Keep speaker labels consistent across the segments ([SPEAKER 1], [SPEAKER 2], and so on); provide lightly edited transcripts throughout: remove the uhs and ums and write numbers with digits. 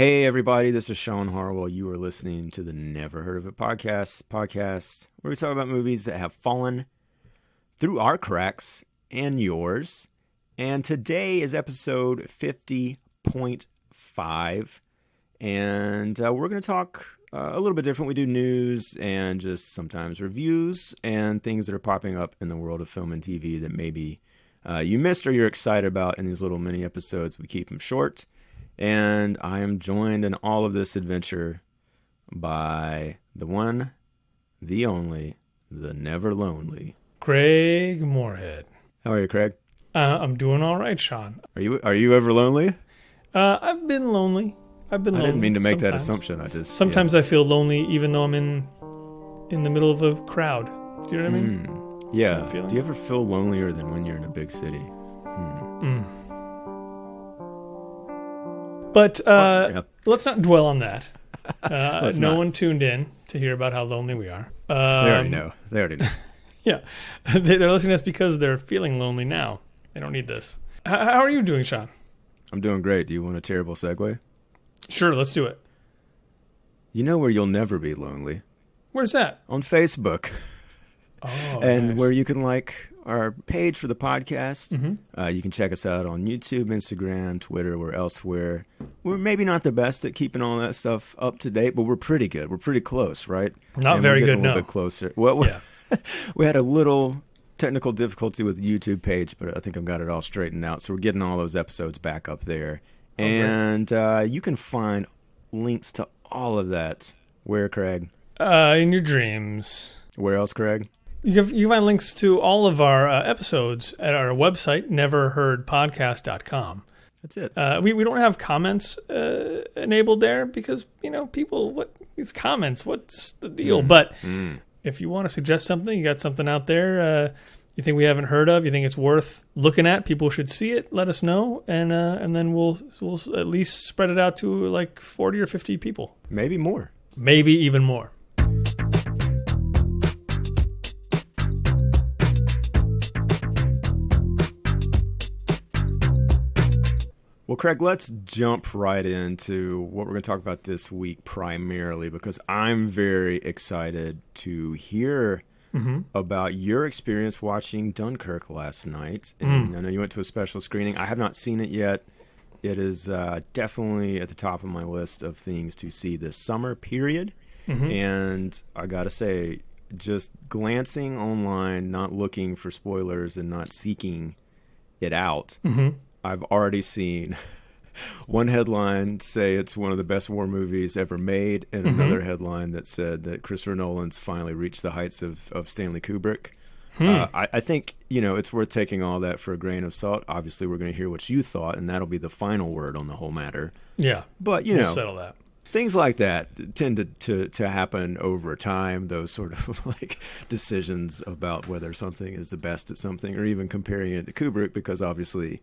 [SPEAKER 1] Hey everybody, this is Sean Harwell. You are listening to the Never Heard of It podcast where we talk about movies that have fallen through our cracks and yours. And today is episode 50.5, and we're going to talk a little bit different. We do news and just sometimes reviews and things that are popping up in the world of film and TV that maybe you missed or you're excited about in these little mini episodes. We keep them short. And I am joined in all of this adventure by the one, the only, the never lonely
[SPEAKER 2] Craig Moorhead.
[SPEAKER 1] How are you, Craig?
[SPEAKER 2] I'm doing all right, Sean.
[SPEAKER 1] Are you ever lonely?
[SPEAKER 2] I've been lonely.
[SPEAKER 1] I didn't mean to make that assumption.
[SPEAKER 2] Sometimes I feel lonely even though I'm in the middle of a crowd. Do you know what I mean?
[SPEAKER 1] Yeah. Do you ever feel lonelier than when you're in a big city?
[SPEAKER 2] But let's not dwell on that. No one tuned in to hear about how lonely we are.
[SPEAKER 1] They already know.
[SPEAKER 2] Yeah. They're listening to us because they're feeling lonely now. They don't need this. How are you doing, Sean?
[SPEAKER 1] I'm doing great. Do you want a terrible segue?
[SPEAKER 2] Sure, let's do it.
[SPEAKER 1] You know where you'll never be lonely?
[SPEAKER 2] Where's that?
[SPEAKER 1] On Facebook.
[SPEAKER 2] Oh,
[SPEAKER 1] and
[SPEAKER 2] nice.
[SPEAKER 1] where you can like our page for the podcast.
[SPEAKER 2] Mm-hmm.
[SPEAKER 1] You can check us out on YouTube, Instagram, Twitter, we're elsewhere. We're maybe not the best at keeping all that stuff up to date, but we're pretty good. We're pretty close, right?
[SPEAKER 2] Not very good, no.
[SPEAKER 1] A little bit closer. Well, yeah. We had a little technical difficulty with the YouTube page, but I think I've got it all straightened out. So we're getting all those episodes back up there. And you can find links to all of that. Where, Craig?
[SPEAKER 2] In your dreams.
[SPEAKER 1] Where else, Craig?
[SPEAKER 2] You can find links to all of our episodes at our website, neverheardpodcast.com.
[SPEAKER 1] That's it.
[SPEAKER 2] We don't have comments enabled there because, it's comments. What's the deal? But if you want to suggest something, you got something out there you think we haven't heard of, you think it's worth looking at, people should see it, let us know, and then we'll at least spread it out to like 40 or 50 people.
[SPEAKER 1] Maybe more.
[SPEAKER 2] Maybe even more.
[SPEAKER 1] Well, Craig, let's jump right into what we're going to talk about this week primarily because I'm very excited to hear about your experience watching Dunkirk last night. And I know you went to a special screening. I have not seen it yet. It is definitely at the top of my list of things to see this summer, period. And I got to say, just glancing online, not looking for spoilers and not seeking it out, I've already seen one headline say it's one of the best war movies ever made, and another headline that said that Christopher Nolan's finally reached the heights of Stanley Kubrick. I think, it's worth taking all that for a grain of salt. Obviously, we're going to hear what you thought, and that'll be the final word on the whole matter.
[SPEAKER 2] Yeah,
[SPEAKER 1] but,
[SPEAKER 2] we'll settle that.
[SPEAKER 1] Things like that tend to happen over time, those sort of like decisions about whether something is the best at something or even comparing it to Kubrick, because obviously,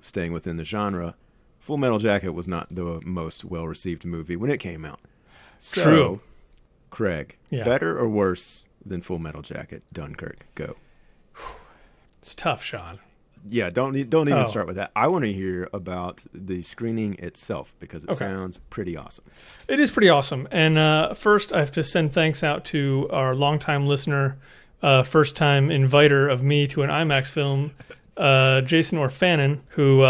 [SPEAKER 1] staying within the genre, Full Metal Jacket was not the most well-received movie when it came out. So,
[SPEAKER 2] true.
[SPEAKER 1] Craig, better or worse than Full Metal Jacket, Dunkirk? Go.
[SPEAKER 2] It's tough, Sean.
[SPEAKER 1] Yeah, don't even start with that. I want to hear about the screening itself because it sounds pretty awesome. It
[SPEAKER 2] is pretty awesome. And first, I have to send thanks out to our longtime listener, first-time inviter of me to an IMAX film, Jason Orfanon, who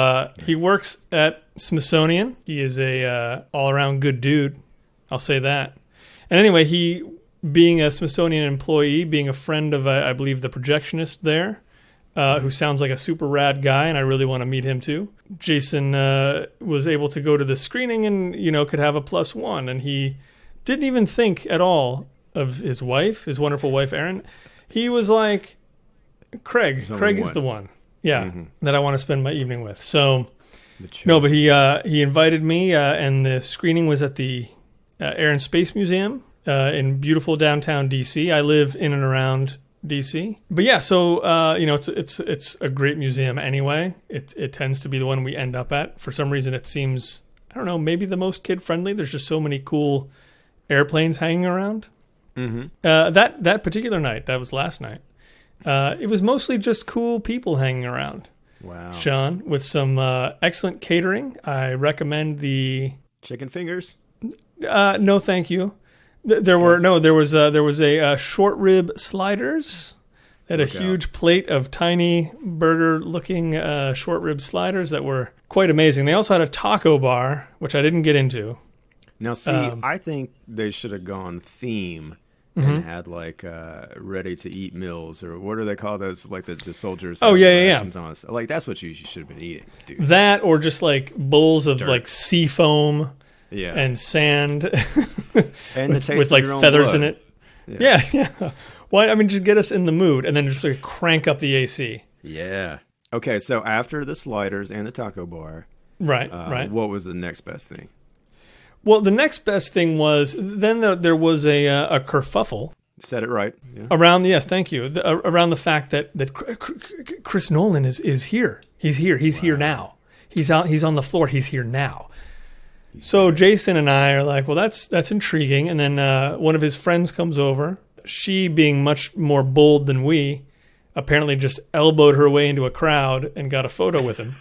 [SPEAKER 2] he works at Smithsonian. He is a all-around good dude. I'll say that. And anyway, he, being a Smithsonian employee, being a friend of, I believe, the projectionist there, who sounds like a super rad guy, and I really want to meet him too. Jason was able to go to the screening and, could have a +1. And he didn't even think at all of his wife, his wonderful wife, Erin. He was like, Craig is the one. Yeah, that I want to spend my evening with. So, no, but he invited me, and the screening was at the Air and Space Museum in beautiful downtown D.C. I live in and around D.C. But yeah, so it's a great museum anyway. It tends to be the one we end up at. For some reason, it seems, I don't know, maybe the most kid friendly. There's just so many cool airplanes hanging around. That particular night, that was last night. It was mostly just cool people hanging around.
[SPEAKER 1] Wow.
[SPEAKER 2] Sean, with some excellent catering. I recommend the
[SPEAKER 1] Chicken fingers?
[SPEAKER 2] No, thank you. There was a short rib sliders. They had a huge plate of tiny burger-looking short rib sliders that were quite amazing. They also had a taco bar, which I didn't get into.
[SPEAKER 1] Now, see, I think they should have gone theme and had like ready-to-eat meals, or what do they call those? Like the soldiers.
[SPEAKER 2] Oh yeah.
[SPEAKER 1] Like that's what you should have been eating, dude.
[SPEAKER 2] That or just like bowls of like sea foam, and sand,
[SPEAKER 1] and
[SPEAKER 2] with like feathers in it. Yeah. Why? I mean, just get us in the mood, and then just like crank up the AC.
[SPEAKER 1] Yeah. Okay, so after the sliders and the taco bar,
[SPEAKER 2] right.
[SPEAKER 1] What was the next best thing?
[SPEAKER 2] Well, the next best thing was then there was a kerfuffle.
[SPEAKER 1] Said it right. Yeah.
[SPEAKER 2] Around thank you. Around the fact that Chris Nolan is here. He's here. He's here now. He's on the floor. He's here now. So Jason and I are like, well, that's intriguing. And then one of his friends comes over. She, being much more bold than we, apparently just elbowed her way into a crowd and got a photo with him.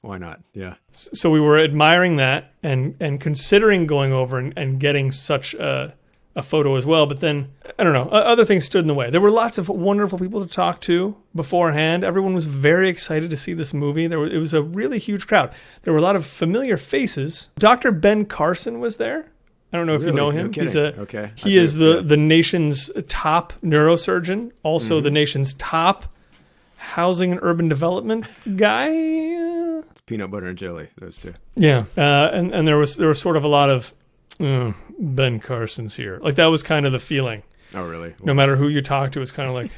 [SPEAKER 1] Why not? Yeah.
[SPEAKER 2] So we were admiring that and considering going over and getting such a photo as well. But then, I don't know, other things stood in the way. There were lots of wonderful people to talk to beforehand. Everyone was very excited to see this movie. It was a really huge crowd. There were a lot of familiar faces. Dr. Ben Carson was there. I don't know if you know him.
[SPEAKER 1] No
[SPEAKER 2] He is the nation's top neurosurgeon, also the nation's top housing and urban development guy.
[SPEAKER 1] It's peanut butter and jelly, those two.
[SPEAKER 2] Yeah, and there was sort of a lot of Ben Carson's here. Like that was kind of the feeling.
[SPEAKER 1] Oh, really? Well,
[SPEAKER 2] no matter who you talk to, it's kind of like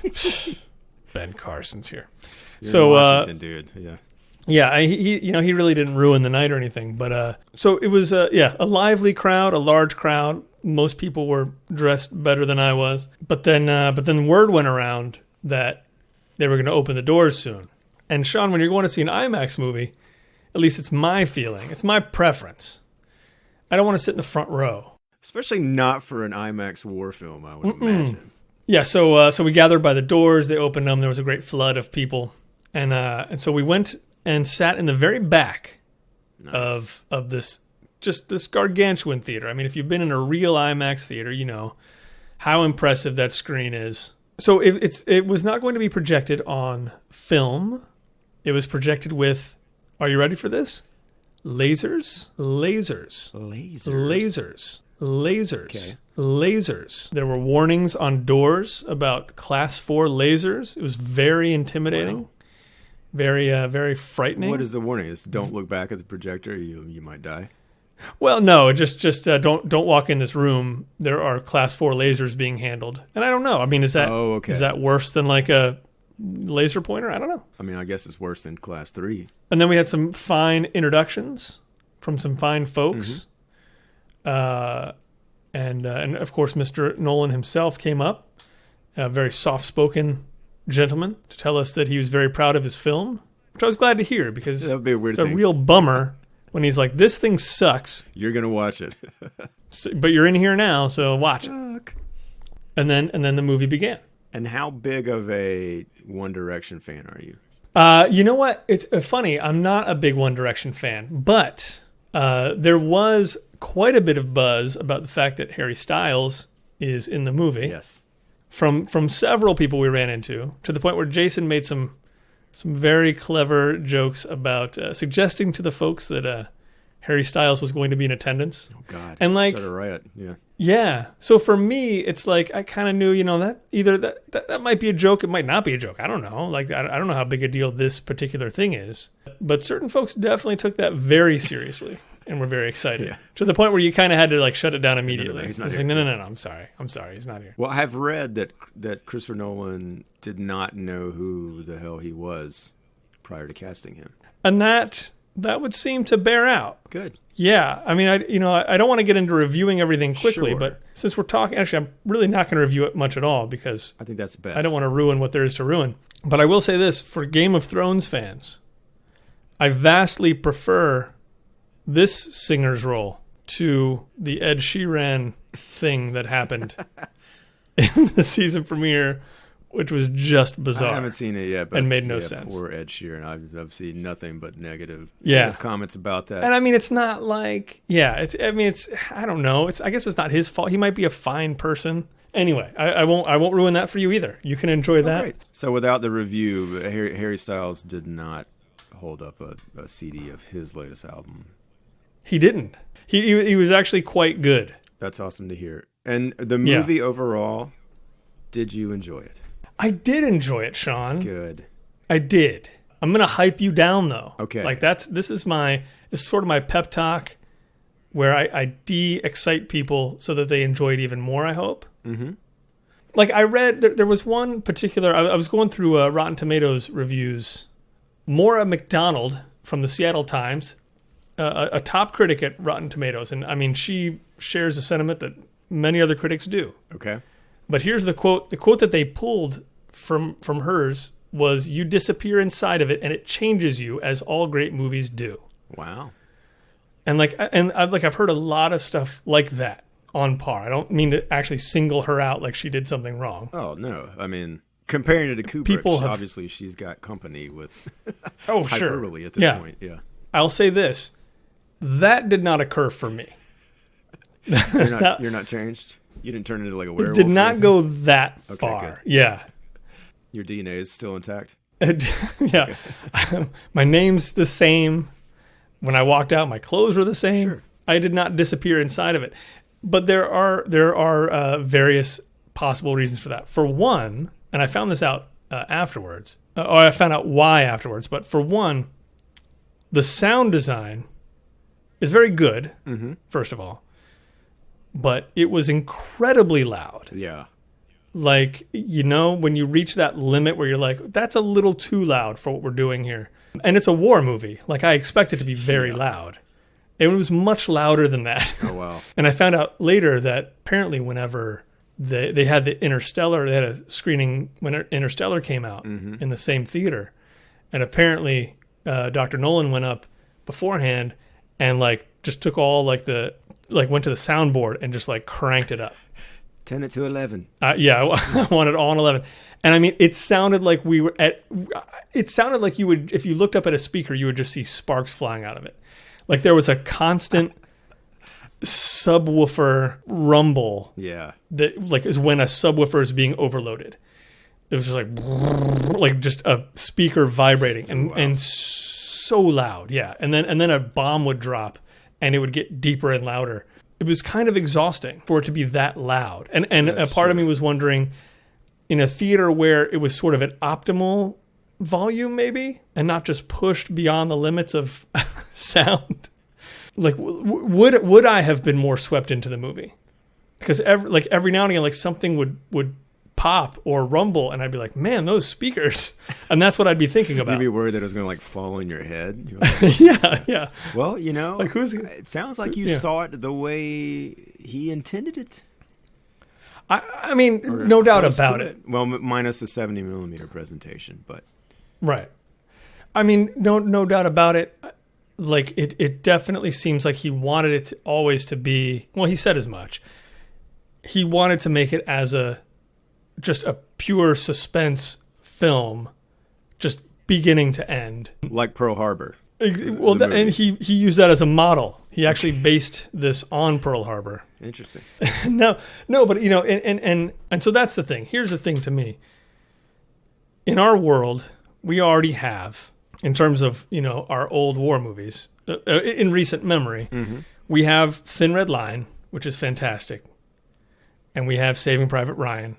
[SPEAKER 2] Ben Carson's here.
[SPEAKER 1] You're in Washington, dude. Yeah.
[SPEAKER 2] Yeah, he really didn't ruin the night or anything, but so it was a lively crowd, a large crowd. Most people were dressed better than I was, but then word went around that they were going to open the doors soon. And Sean, when you're going to see an IMAX movie, at least it's my feeling, it's my preference. I don't want to sit in the front row,
[SPEAKER 1] especially not for an IMAX war film. I would imagine.
[SPEAKER 2] Yeah, so we gathered by the doors. They opened them. There was a great flood of people, and so we went and sat in the very back of this gargantuan theater. I mean, if you've been in a real IMAX theater, you know how impressive that screen is. So it was not going to be projected on film. It was projected with, are you ready for this? Lasers. Okay. There were warnings on doors about Class 4 lasers. It was very intimidating. Wow. Very frightening.
[SPEAKER 1] What is the warning? It's don't look back at the projector. You might die.
[SPEAKER 2] Well, no, just don't walk in this room. There are Class 4 lasers being handled, and I don't know. I mean, is that worse than like a laser pointer? I don't know.
[SPEAKER 1] I mean, I guess it's worse than Class 3.
[SPEAKER 2] And then we had some fine introductions from some fine folks, and of course, Mr. Nolan himself came up, a very soft-spoken gentleman, to tell us that he was very proud of his film, which I was glad to hear because
[SPEAKER 1] that would be a weird
[SPEAKER 2] thing. A real bummer when he's like, "This thing sucks."
[SPEAKER 1] You're gonna watch it,
[SPEAKER 2] but you're in here now, so watch it. And then the movie began.
[SPEAKER 1] And how big of a One Direction fan are you?
[SPEAKER 2] You know what? It's funny. I'm not a big One Direction fan, but there was quite a bit of buzz about the fact that Harry Styles is in the movie.
[SPEAKER 1] Yes.
[SPEAKER 2] From several people we ran into, to the point where Jason made some very clever jokes about suggesting to the folks that Harry Styles was going to be in attendance.
[SPEAKER 1] Oh God!
[SPEAKER 2] And like,
[SPEAKER 1] start a riot.
[SPEAKER 2] Yeah. So for me, it's like I kind of knew, that either that might be a joke, it might not be a joke. I don't know. Like I don't know how big a deal this particular thing is, but certain folks definitely took that very seriously. And we're very excited to the point where you kind of had to like shut it down immediately.
[SPEAKER 1] No, he's not here.
[SPEAKER 2] Like, no. I'm sorry. He's not here.
[SPEAKER 1] Well, I've read that Christopher Nolan did not know who the hell he was prior to casting him,
[SPEAKER 2] and that would seem to bear out.
[SPEAKER 1] Good.
[SPEAKER 2] Yeah. I mean, I don't want to get into reviewing everything quickly, but since we're talking, actually, I'm really not going to review it much at all because
[SPEAKER 1] I think that's best.
[SPEAKER 2] I don't want to ruin what there is to ruin. But I will say this: for Game of Thrones fans, I vastly prefer this singer's role to the Ed Sheeran thing that happened in the season premiere which was just bizarre.
[SPEAKER 1] I haven't seen it yet, but
[SPEAKER 2] and made no sense.
[SPEAKER 1] Poor Ed Sheeran. I've seen nothing but negative comments about that.
[SPEAKER 2] And I mean, it's not like, I don't know. I guess it's not his fault. He might be a fine person. Anyway, I won't ruin that for you either. You can enjoy that.
[SPEAKER 1] Great. So without the review, Harry Styles did not hold up a CD of his latest album.
[SPEAKER 2] He didn't. He was actually quite good.
[SPEAKER 1] That's awesome to hear. And the movie overall, did you enjoy it?
[SPEAKER 2] I did enjoy it, Sean.
[SPEAKER 1] Good.
[SPEAKER 2] I did. I'm gonna hype you down though.
[SPEAKER 1] Okay.
[SPEAKER 2] Like this is sort of my pep talk, where I de-excite people so that they enjoy it even more. I hope.
[SPEAKER 1] Mm-hmm.
[SPEAKER 2] Like I read there was one particular. I was going through Rotten Tomatoes reviews. Maura McDonald from the Seattle Times, a top critic at Rotten Tomatoes, and I mean she shares a sentiment that many other critics do.
[SPEAKER 1] Okay.
[SPEAKER 2] But here's the quote. The quote that they pulled from hers was, "You disappear inside of it, and it changes you, as all great movies do."
[SPEAKER 1] Wow.
[SPEAKER 2] And I've heard a lot of stuff like that on par. I don't mean to actually single her out like she did something wrong.
[SPEAKER 1] Oh no, I mean comparing it to Kubrick, obviously she's got company with hyperbole at this point. Yeah.
[SPEAKER 2] I'll say this: that did not occur for me.
[SPEAKER 1] You're not changed. You didn't turn into like a werewolf.
[SPEAKER 2] It did not go that far.
[SPEAKER 1] Good.
[SPEAKER 2] Yeah.
[SPEAKER 1] Your DNA is still intact.
[SPEAKER 2] Yeah. My name's the same. When I walked out, my clothes were the same.
[SPEAKER 1] Sure.
[SPEAKER 2] I did not disappear inside of it. But there are various possible reasons for that. For one, and I found this out afterwards, or I found out why afterwards. But for one, the sound design is very good.
[SPEAKER 1] Mm-hmm.
[SPEAKER 2] First of all. But it was incredibly loud.
[SPEAKER 1] Yeah.
[SPEAKER 2] Like, when you reach that limit where you're like, that's a little too loud for what we're doing here. And it's a war movie. Like, I expect it to be very loud. It was much louder than that.
[SPEAKER 1] Oh, wow.
[SPEAKER 2] And I found out later that apparently whenever they had the Interstellar, they had a screening when Interstellar came out in the same theater. And apparently Dr. Nolan went up beforehand and, like, just took all, like, went to the soundboard and just like cranked it up.
[SPEAKER 1] 10 it to 11.
[SPEAKER 2] I wanted all on 11. And I mean, it sounded like you would, if you looked up at a speaker, you would just see sparks flying out of it. Like there was a constant subwoofer rumble.
[SPEAKER 1] Yeah.
[SPEAKER 2] That like is when a subwoofer is being overloaded. It was just like just a speaker vibrating and so loud. Yeah. And then a bomb would drop. And it would get deeper and louder. It was kind of exhausting for it to be that loud. And a part of me was wondering, in a theater where it was sort of at optimal volume maybe, and not just pushed beyond the limits of sound, like would I have been more swept into the movie? Because every now and again, like something would pop or rumble, and I'd be like, man, those speakers. And that's what I'd be thinking about.
[SPEAKER 1] You'd be worried that it was going to like fall on your head. You're like,
[SPEAKER 2] yeah.
[SPEAKER 1] Well,
[SPEAKER 2] like
[SPEAKER 1] it sounds like you saw it the way he intended it.
[SPEAKER 2] I mean, no doubt about it.
[SPEAKER 1] Well, minus the 70 millimeter presentation, but
[SPEAKER 2] right. I mean, no doubt about it. Like it definitely seems like he wanted it always to be. Well, he said as much. He wanted to make it as just a pure suspense film, just beginning to end.
[SPEAKER 1] Like Pearl Harbor.
[SPEAKER 2] Well, and he used that as a model. He actually based this on Pearl Harbor. Interesting. No, but and so that's the thing. Here's the thing to me. In our world, we already have, in terms of, our old war movies, in recent memory, we have Thin Red Line, which is fantastic. And we have Saving Private Ryan,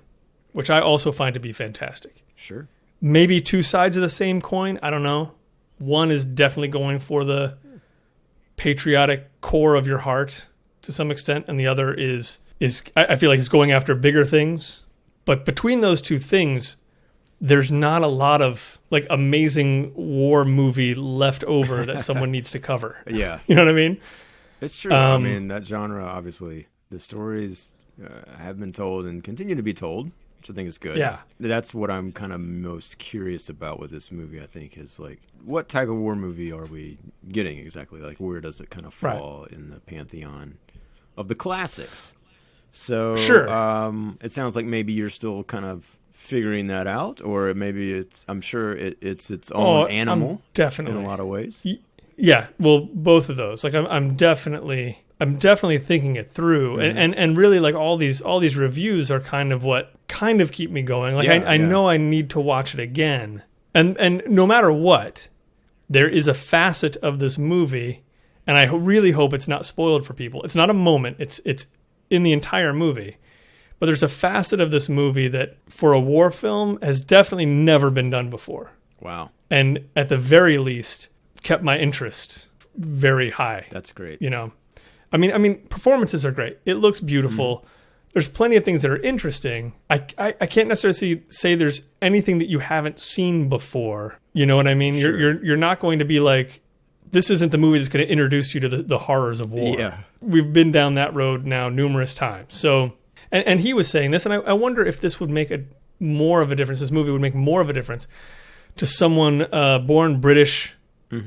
[SPEAKER 2] which I also find to be fantastic.
[SPEAKER 1] Sure.
[SPEAKER 2] Maybe two sides of the same coin. I don't know. One is definitely going for the patriotic core of your heart to some extent, and the other is I feel like it's going after bigger things. But between those two things, there's not a lot of like amazing war movie left over that someone needs to cover.
[SPEAKER 1] Yeah.
[SPEAKER 2] You know what I mean?
[SPEAKER 1] It's true. I mean, that genre, obviously, the stories have been told and continue to be told, which I think is good.
[SPEAKER 2] Yeah.
[SPEAKER 1] That's what I'm kind of most curious about with this movie, I think, is like, what type of war movie are we getting exactly? Like, where does it kind of fall in the pantheon of the classics? So,
[SPEAKER 2] sure.
[SPEAKER 1] It sounds like maybe you're still kind of figuring that out, or maybe I'm sure it's its own animal,
[SPEAKER 2] definitely
[SPEAKER 1] in a lot of ways.
[SPEAKER 2] Yeah, well, both of those. Like I'm definitely thinking it through, and really like all these reviews are kind of keep me going. Like I know I need to watch it again, and no matter what, there is a facet of this movie, and I really hope it's not spoiled for people. It's not a moment. It's in the entire movie, but there's a facet of this movie that for a war film has definitely never been done before.
[SPEAKER 1] Wow!
[SPEAKER 2] And at the very least, kept my interest very high.
[SPEAKER 1] That's great.
[SPEAKER 2] You know, I mean, performances are great. It looks beautiful. There's plenty of things that are interesting. I can't necessarily say there's anything that you haven't seen before. You know what I mean?
[SPEAKER 1] Sure.
[SPEAKER 2] You're not going to be like, this isn't the movie that's going to introduce you to the horrors of war.
[SPEAKER 1] Yeah.
[SPEAKER 2] We've been down that road now numerous times. So, and he was saying this, and I wonder if this would make more of a difference. This movie would make more of a difference to someone born British,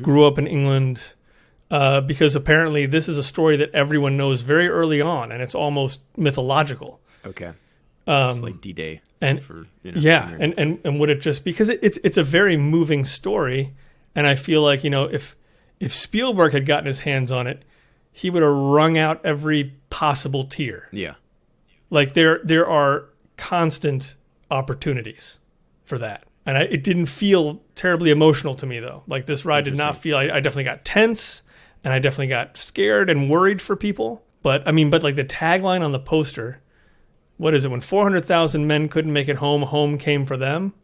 [SPEAKER 2] grew up in England, because apparently this is a story that everyone knows very early on, and it's almost mythological.
[SPEAKER 1] Okay. It's like D-Day.
[SPEAKER 2] And
[SPEAKER 1] for,
[SPEAKER 2] and would it just, because it's a very moving story, and I feel like, if Spielberg had gotten his hands on it, he would have wrung out every possible tear.
[SPEAKER 1] Yeah.
[SPEAKER 2] Like there are constant opportunities for that. And it didn't feel terribly emotional to me, though. Like, this ride did not feel... I definitely got tense, and I definitely got scared and worried for people. But like the tagline on the poster, what is it? When 400,000 men couldn't make it home, home came for them.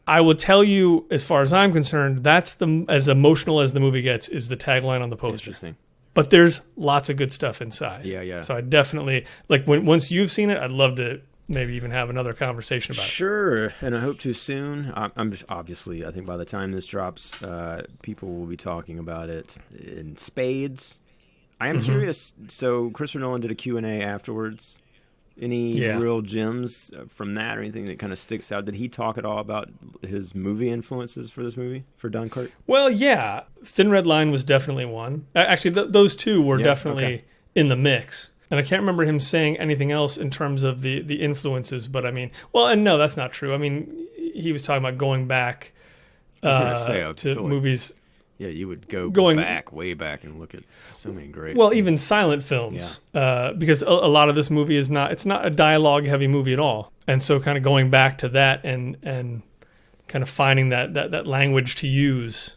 [SPEAKER 2] I will tell you, as far as I'm concerned, that's as emotional as the movie gets, is the tagline on the poster.
[SPEAKER 1] Interesting.
[SPEAKER 2] But there's lots of good stuff inside.
[SPEAKER 1] Yeah.
[SPEAKER 2] So I definitely... Like, once you've seen it, I'd love to... maybe even have another conversation about it.
[SPEAKER 1] Sure, and I hope to soon. I'm just, obviously, I think by the time this drops, people will be talking about it in spades. I am curious. So Christopher Nolan did a Q&A afterwards. Any real gems from that or anything that kind of sticks out? Did he talk at all about his movie influences for this movie, for Dunkirk?
[SPEAKER 2] Well, yeah. Thin Red Line was definitely one. Actually, those two were definitely in the mix. And I can't remember him saying anything else in terms of the influences, but I mean, well, and no, that's not true. I mean, he was talking about going back to movies.
[SPEAKER 1] Yeah, you would go back, way back, and look at so many great...
[SPEAKER 2] Well, even silent films, because a lot of this movie it's not a dialogue-heavy movie at all. And so kind of going back to that and kind of finding that language to use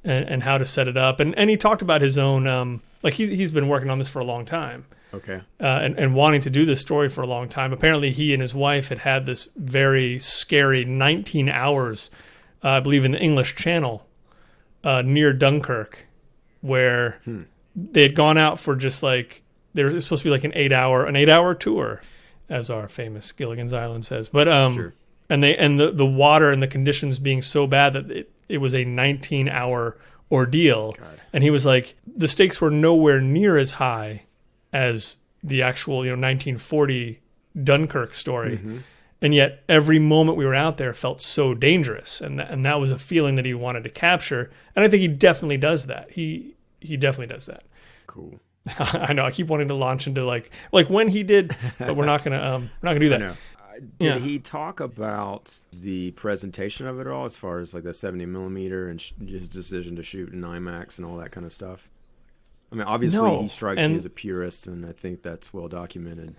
[SPEAKER 2] and how to set it up. And he talked about his own... like, he's been working on this for a long time.
[SPEAKER 1] Okay.
[SPEAKER 2] And wanting to do this story for a long time. Apparently, he and his wife had this very scary 19 hours, I believe, in the English Channel near Dunkirk, where they had gone out for just like, there was supposed to be like an 8-hour tour, as our famous Gilligan's Island says. But
[SPEAKER 1] sure.
[SPEAKER 2] And the water and the conditions being so bad that it was a 19-hour ordeal. God. And he was like, the stakes were nowhere near as high as the actual 1940 Dunkirk story, and yet every moment we were out there felt so dangerous, and that was a feeling that he wanted to capture, and I think he definitely does that. He definitely does that.
[SPEAKER 1] Cool.
[SPEAKER 2] I know. I keep wanting to launch into like when he did, but we're not gonna do that.
[SPEAKER 1] I know. Did he talk about the presentation of it all, as far as like the 70 millimeter and his decision to shoot in IMAX and all that kind of stuff? I mean, obviously, he strikes me as a purist, and I think that's well documented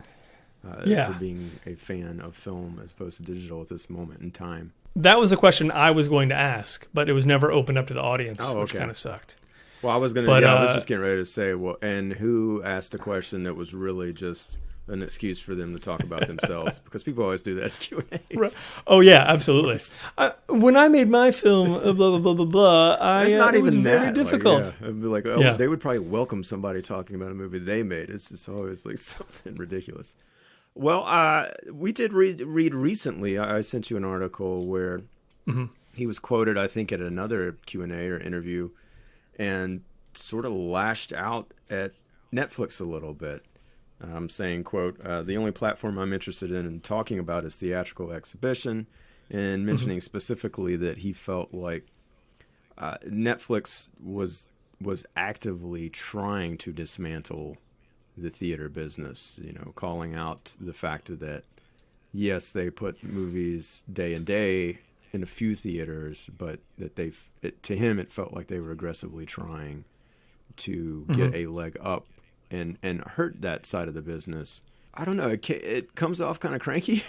[SPEAKER 1] for being a fan of film as opposed to digital at this moment in time.
[SPEAKER 2] That was a question I was going to ask, but it was never opened up to the audience, which kind of sucked.
[SPEAKER 1] Well, I was just getting ready to say, well, and who asked a question that was really just an excuse for them to talk about themselves, because people always do that at Q&As.
[SPEAKER 2] Right. Oh yeah, absolutely. When I made my film, blah blah blah blah blah,
[SPEAKER 1] it's not
[SPEAKER 2] it
[SPEAKER 1] even
[SPEAKER 2] was
[SPEAKER 1] that.
[SPEAKER 2] very difficult.
[SPEAKER 1] Like, it'd be like, they would probably welcome somebody talking about a movie they made. It's just always like something ridiculous. Well, we did read recently. I sent you an article where he was quoted, I think, at another Q&A or interview, and sort of lashed out at Netflix a little bit. Saying, quote, the only platform I'm interested in talking about is theatrical exhibition, and mentioning specifically that he felt like Netflix was actively trying to dismantle the theater business, calling out the fact that yes, they put movies day and day in a few theaters, but that to him it felt like they were aggressively trying to get a leg up and hurt that side of the business. I don't know. It comes off kind of cranky.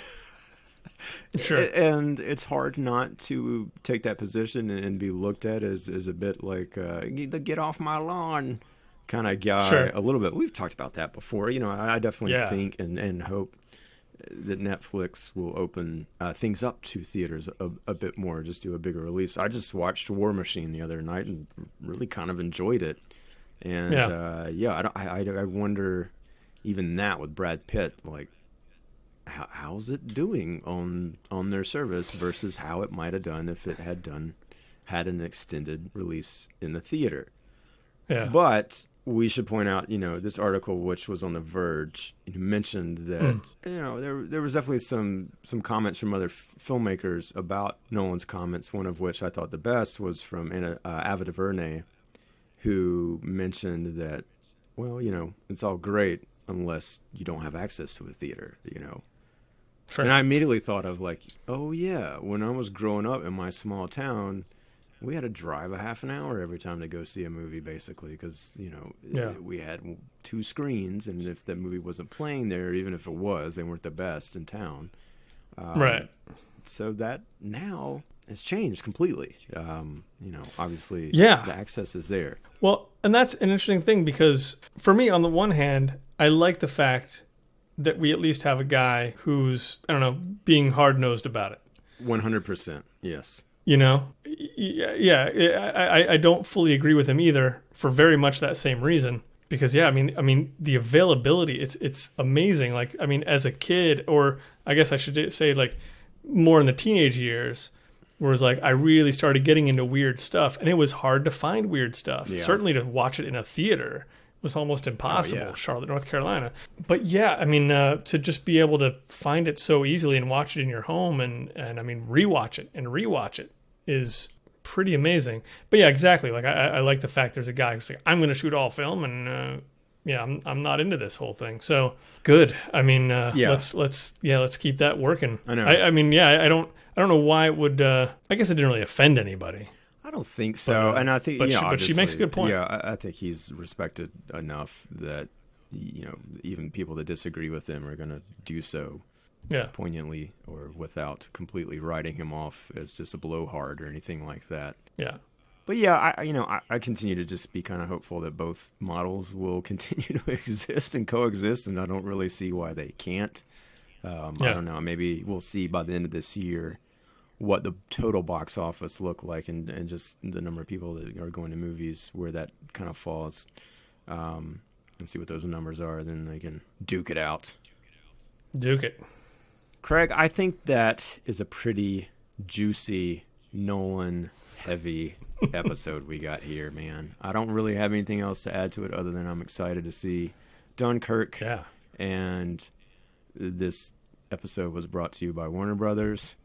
[SPEAKER 2] Sure.
[SPEAKER 1] And it's hard not to take that position and be looked at as a bit like the get off my lawn kind of guy.
[SPEAKER 2] Sure.
[SPEAKER 1] A little bit. We've talked about that before. I definitely think and hope that Netflix will open things up to theaters a bit more, just do a bigger release. I just watched War Machine the other night and really kind of enjoyed it. And I wonder, even that with Brad Pitt, like, how's it doing on their service versus how it might have done if it had an extended release in the theater.
[SPEAKER 2] Yeah.
[SPEAKER 1] But we should point out, this article, which was on The Verge, mentioned that there was definitely some comments from other filmmakers about Nolan's comments. One of which I thought the best was from Ava DuVernay, who mentioned that, well, it's all great unless you don't have access to a theater,
[SPEAKER 2] Sure.
[SPEAKER 1] And I immediately thought of like, oh yeah, when I was growing up in my small town, we had to drive a half an hour every time to go see a movie, basically, because we had 2 screens, and if that movie wasn't playing there, even if it was, they weren't the best in town.
[SPEAKER 2] Right.
[SPEAKER 1] So that now has changed completely. Obviously,
[SPEAKER 2] the
[SPEAKER 1] access is there.
[SPEAKER 2] Well, and that's an interesting thing because for me, on the one hand, I like the fact that we at least have a guy who's, being hard-nosed about it.
[SPEAKER 1] 100%, yes.
[SPEAKER 2] I don't fully agree with him either for very much that same reason. Because, I mean, the availability, it's amazing. Like, I mean, as a kid, or I guess I should say, like, more in the teenage years, where it's like I really started getting into weird stuff, and it was hard to find weird stuff.
[SPEAKER 1] Yeah.
[SPEAKER 2] Certainly to watch it in a theater was almost impossible.
[SPEAKER 1] Oh, yeah.
[SPEAKER 2] Charlotte, North Carolina. But I mean, to just be able to find it so easily and watch it in your home and I mean, rewatch it is pretty amazing. But yeah, exactly. Like I like the fact there's a guy who's like, I'm going to shoot all film, and I'm not into this whole thing. So good. I mean, let's keep that working.
[SPEAKER 1] I know.
[SPEAKER 2] I mean, I don't know why it would. I guess it didn't really offend anybody.
[SPEAKER 1] I don't think so, and I think,
[SPEAKER 2] but she makes a good point.
[SPEAKER 1] Yeah, I think he's respected enough that even people that disagree with him are going to do so poignantly or without completely writing him off as just a blowhard or anything like that.
[SPEAKER 2] Yeah.
[SPEAKER 1] But yeah, I continue to just be kind of hopeful that both models will continue to exist and coexist, and I don't really see why they can't. I don't know. Maybe we'll see by the end of this year what the total box office look like and just the number of people that are going to movies, where that kind of falls, and see what those numbers are. Then they can duke it out.
[SPEAKER 2] Duke it.
[SPEAKER 1] Craig, I think that is a pretty juicy Nolan-heavy episode we got here, man. I don't really have anything else to add to it other than I'm excited to see Dunkirk.
[SPEAKER 2] Yeah.
[SPEAKER 1] And this episode was brought to you by Warner Brothers.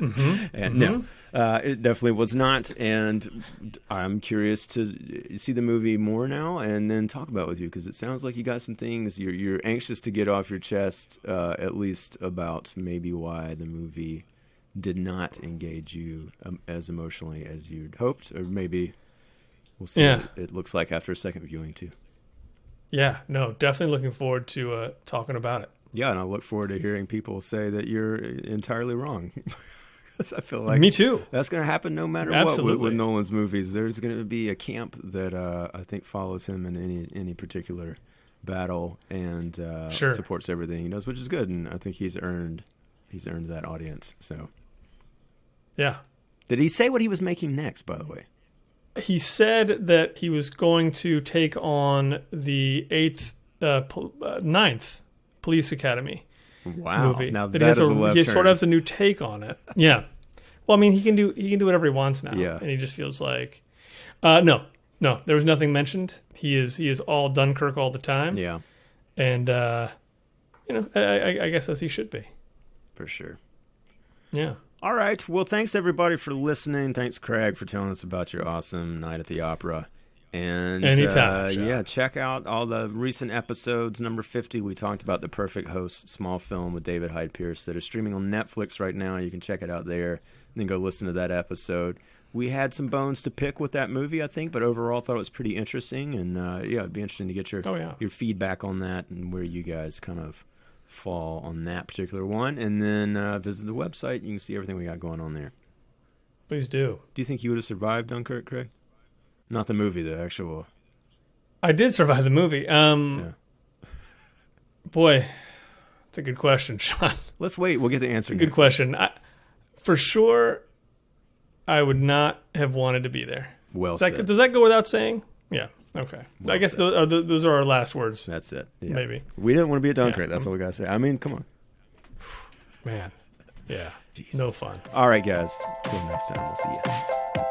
[SPEAKER 1] No, it definitely was not. And I'm curious to see the movie more now and then talk about it with you, because it sounds like you got some things you're anxious to get off your chest, at least about maybe why the movie did not engage you as emotionally as you'd hoped, or maybe we'll see what it looks like after a second viewing too. Yeah, no, definitely looking forward to talking about it. Yeah, and I look forward to hearing people say that you're entirely wrong. I feel like me too. That's going to happen no matter what with Nolan's movies. There's going to be a camp that I think follows him in any particular battle and supports everything he does, which is good. And I think he's earned that audience. So, yeah. Did he say what he was making next? By the way, he said that he was going to take on the 9th Police Academy. Wow. Movie. Now that is a left turn. He sort of has a new take on it. Yeah. Well, I mean, he can do whatever he wants now. Yeah. And he just feels like no, there was nothing mentioned. He is all Dunkirk all the time. Yeah. And I guess as he should be. For sure. Yeah. All right. Well, thanks everybody for listening. Thanks, Craig, for telling us about your awesome night at the opera. And
[SPEAKER 2] anytime,
[SPEAKER 1] yeah, check out all the recent episodes. Number 50, we talked about The Perfect Host, small film with David Hyde Pierce that is streaming on Netflix right now. You can check it out there, and then go listen to that episode. We had some bones to pick with that movie, I think, but overall thought it was pretty interesting. And yeah, it'd be interesting to get your feedback on that and where you guys kind of fall on that particular one. And then visit the website. You can see everything we got going on there.
[SPEAKER 2] Please do.
[SPEAKER 1] Do you think you would have survived Dunkirk, Craig? Not the movie, the actual.
[SPEAKER 2] I did survive the movie.
[SPEAKER 1] Yeah.
[SPEAKER 2] Boy, that's a good question, Sean.
[SPEAKER 1] Let's wait. We'll get the answer.
[SPEAKER 2] Good question. For sure, I would not have wanted to be there.
[SPEAKER 1] Well said.
[SPEAKER 2] Does that go without saying? Yeah. Okay.
[SPEAKER 1] Well
[SPEAKER 2] I guess those are our last words.
[SPEAKER 1] That's it. Yeah.
[SPEAKER 2] Maybe.
[SPEAKER 1] We didn't want to be at Dunkirk. That's all we got to say. I mean, come on.
[SPEAKER 2] Man. Yeah.
[SPEAKER 1] Jesus.
[SPEAKER 2] No fun.
[SPEAKER 1] All right, guys. Till next time. We'll see you.